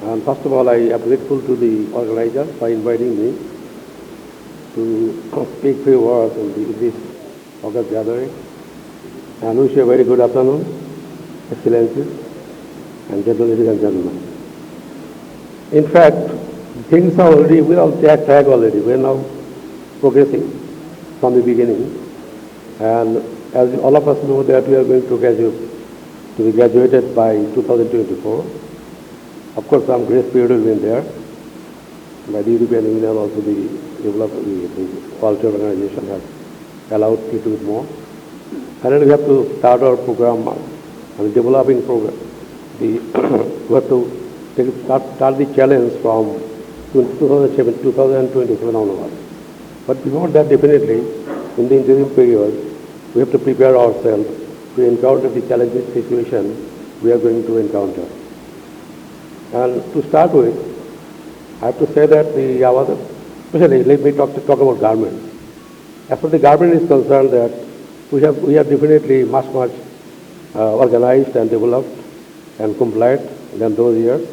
And first of all, I am grateful to the organizer for inviting me to speak few words in this August gathering. And wish you a very good afternoon, Excellencies, and ladies and gentlemen. In fact, things are already, we're on track already. We're now progressing from the beginning. And as all of us know that we are going to be graduated by 2024. Of course, some grace period will be there. By the European Union also the World Organization has allowed to do more. And then we have to start our program and developing program. We have to start the challenge from 2027 onwards. But before that, definitely, in the interim period, we have to prepare ourselves to encounter the challenging situation we are going to encounter. And to start with, I have to say that especially let me talk about garments. As far as the garment is concerned, that we are definitely much organized and developed and compliant than those years.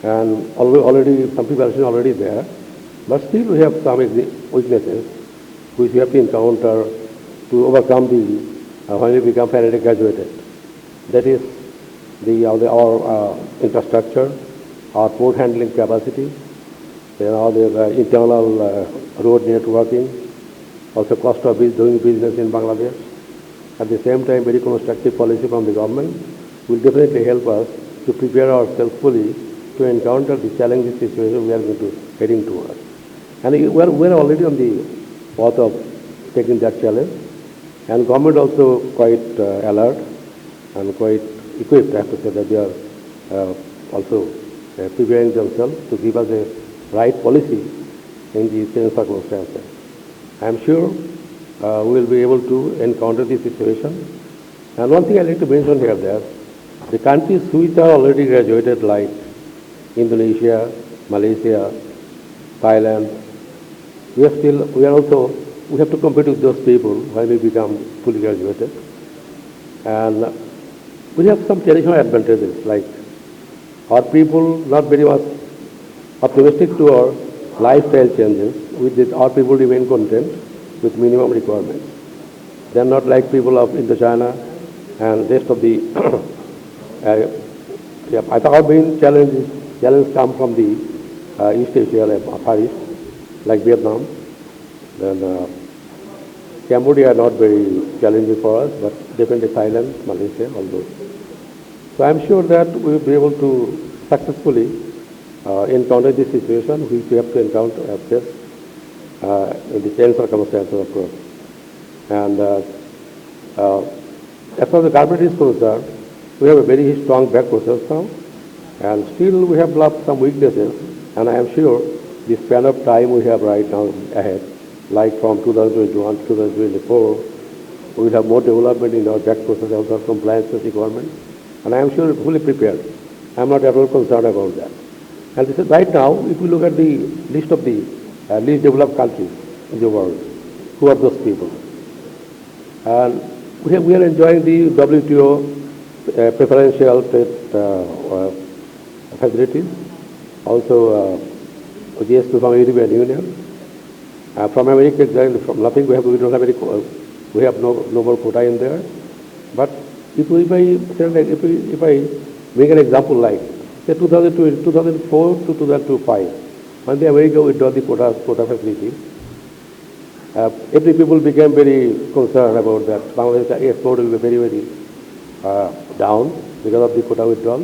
And already some preparation already there, but still we have some weaknesses which we have to encounter to overcome when we become finally graduated. That is our infrastructure, our port handling capacity, the internal road networking, also cost of doing business in Bangladesh. At the same time, very constructive policy from the government will definitely help us to prepare ourselves fully to encounter the challenging situation we are going to heading towards. And we're already on the path of taking that challenge. And government also quite alert and quite equipped. I have to say that they are also preparing themselves to give us a right policy in these changed circumstances. I am sure we will be able to encounter this situation. And one thing I like to mention here that the countries which are already graduated like Indonesia, Malaysia, Thailand, we have to compete with those people when we become fully graduated. And we have some traditional advantages, like our people not very much optimistic to our lifestyle changes, our people remain content with minimum requirements. They are not like people of Indochina and rest of the I thought our main challenges come from the East Asia, like Far East, like Vietnam. Then Cambodia are not very challenging for us, but definitely Thailand, Malaysia, all those. So I'm sure that we will be able to successfully encounter this situation which we have to encounter in the same circumstances, of course. And as far as the garment is concerned, we have a very strong back process now, and still we have some weaknesses, and I am sure the span of time we have right now ahead, like from 2021 to 2024, we will have more development in our back process, also compliance with the government, and I am sure fully prepared. I am not at all concerned about that. And this is right now, if we look at the list of the least developed countries in the world, who are those people? And we are enjoying the WTO preferential trade facilities, also GSP from European Union. From America, from nothing, we don't have any, we have no more quota in there. But if I make an example like, say 2004 to 2005, when the America withdrew the quota facility, every people became very concerned about that. Bangladesh export will be very down because of the quota withdrawal.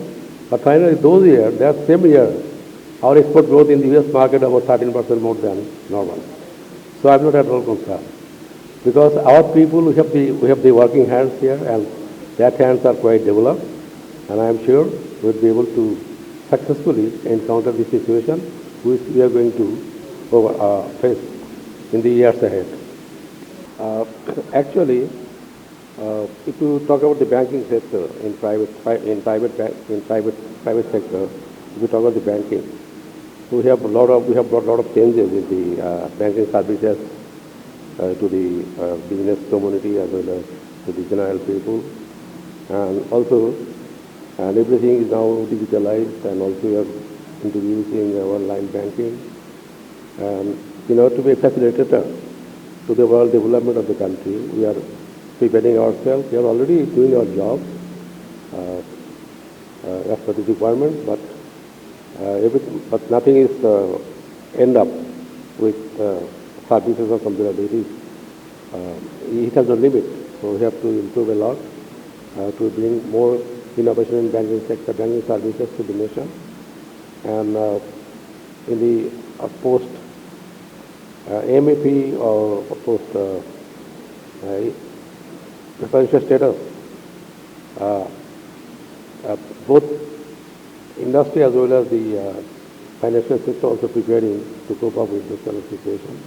But finally, those years, that same year, our export growth in the US market about 13% more than normal. So I'm not at all concerned. Because our people, we have the working hands here, and that hands are quite developed. And I'm sure we'll be able to successfully encounter this situation which we are going to face in the years ahead. Actually, if you talk about the banking sector in private sector, if you talk about the banking, we have brought a lot of changes in the banking services to the business community as well as to the general people, and also And everything is now digitalized, and also we are introducing online banking. And in order to be a facilitator to the overall development of the country, we are preparing ourselves. We are already doing our job uh, as per the requirements, but nothing is end up with services or something like that. It has no limit, so we have to improve a lot to bring more innovation in banking sector, banking services to the nation. And in the post MEP or post preferential status, uh, both industry as well as the financial sector also preparing to cope up with this kind of situation.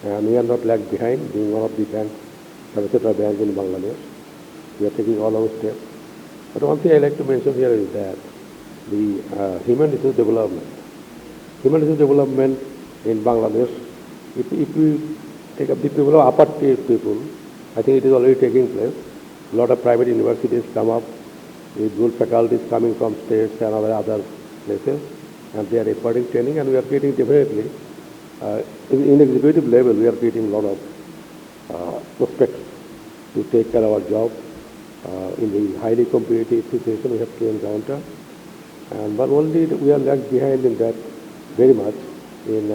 And we are not lagged behind, being one of the banks, etc. banks in Bangladesh. We are taking all our steps. But one thing I like to mention here is that the human resource development. Human resource development in Bangladesh, if we take up the people of upper tier people, I think it is already taking place. A lot of private universities come up with good faculties coming from states and other places, and they are imparting training, and we are creating definitely, in executive level, we are creating a lot of prospects to take care of our job in the highly competitive situation we have to encounter. And but only we are lagged behind in that very much in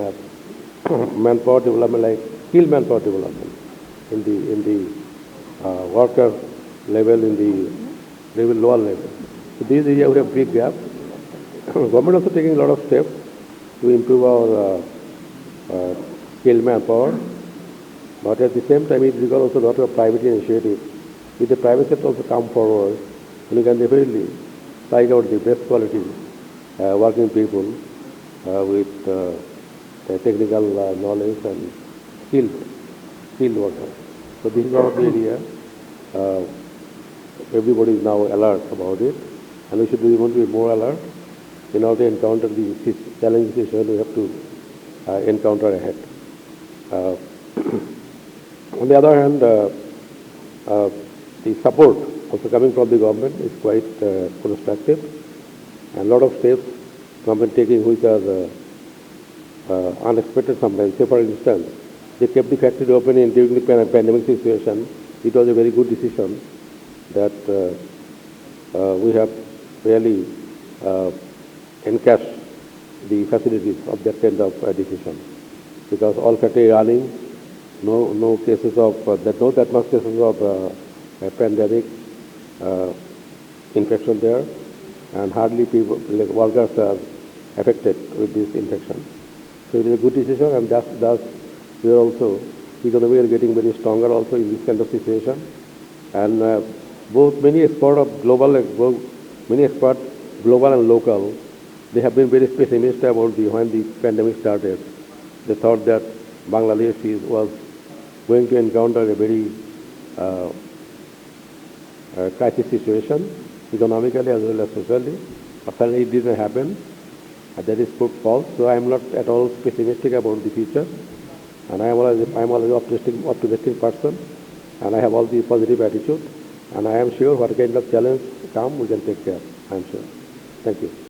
manpower development, like skilled manpower development, in the worker level, in the lower level. So these areas we have big gap. Government also taking a lot of steps to improve our skilled manpower, but at the same time it requires also a lot of private initiative. If the private sector also come forward, we can definitely strike out the best quality working people with technical knowledge and skilled workers. So this is one of the area. Everybody is now alert about it, and we should be able to be more alert in order to encounter the challenges we have to encounter ahead. On the other hand, the support also coming from the government is quite constructive, and a lot of steps government taking which are unexpected sometimes. Say for instance, they kept the factory open during the pandemic situation. It was a very good decision that we have really encashed the facilities of that kind of decision, because all factory running, no cases of not that much cases of pandemic infection there, and hardly people like workers are affected with this infection. So it is a good decision, and thus we are also economy are getting very stronger also in this kind of situation. And both many experts of global, many experts global and local, they have been very pessimistic about when the pandemic started. They thought that Bangladesh was going to encounter a very crisis situation, economically as well as socially. But suddenly it didn't happen. That is put false. So I am not at all pessimistic about the future, and I am always optimistic person, and I have all the positive attitude, and I am sure what kind of challenge come, we can take care. I am sure. Thank you.